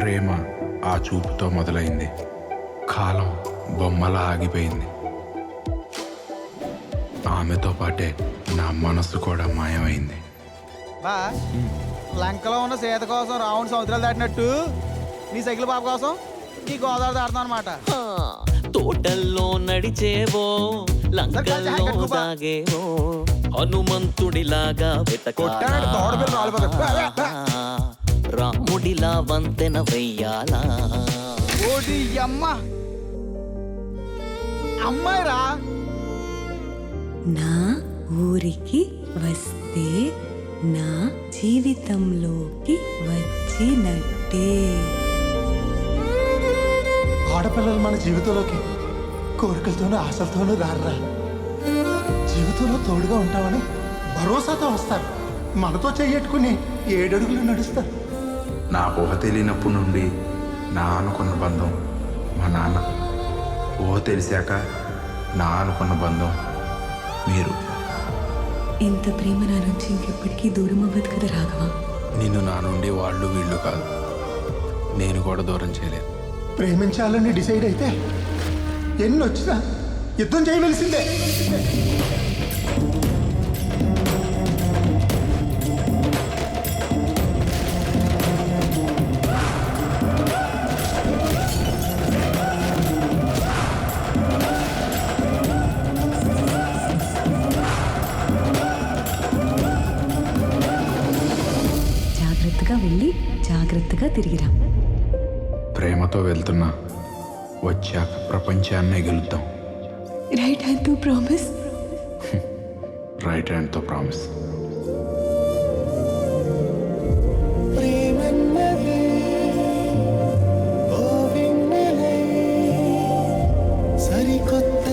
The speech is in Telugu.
ప్రేమ ఆ చూపుతో మొదలైంది. కాలం బొమ్మలా ఆగిపోయింది. ఆమెతో పాటే నా మనసు కూడా మాయమైంది. బా లంకలో ఉన్న సీత కోసం రావణ్ సముద్రాలు దాటినట్టు నీ సైకిల్ పాప కోసం నీ గోదావరి దాడుతాం అనమాట. తోటల్లో నడిచేవో లంకల్లో దాగేవో హనుమంతుడిలాగా రాముడిలా వంతెన వెయ్యాలా. ఓడి అమ్మ అమ్మాయిరా. నా ఊరికి వస్తే నా జీవితంలోకి వచ్చినట్టే. ఆడపిల్లలు మన జీవితంలోకి కోరికలతోనూ ఆశలతోనూ రారా. జీవితంలో తోడుగా ఉంటామని భరోసాతో వస్తారు. మనతో చెయ్యట్టుకుని 7 అడుగులు నడుస్తారు. నా ఊహ తెలియనప్పటి నుండి నా అనుకున్న బంధం మా నాన్న. ఊహ తెలిసాక నా అనుకున్న బంధం మీరు. ఇంత ప్రేమ నా నుంచి ఇంకెప్పటికీ దూరం అవ్వదు కదా రాఘవ. నిన్ను నా నుండి వాళ్ళు వీళ్ళు కాదు, నేను కూడా దూరం చేయలేదు. ప్రేమించాలని డిసైడ్ అయితే ఎన్ని వచ్చినా యుద్ధం చేయవలసిందే. జాగ్రత్తగా వెళ్ళి జాగ్రత్తగా తిరిగిరా. ప్రేమతో వెళ్తున్నా, వచ్చాక ప్రపంచాన్నే గెలుద్దాం. రైట్ హ్యాండ్తో ప్రామిస్. రైట్ హ్యాండ్తో ప్రామిస్. సరికొత్త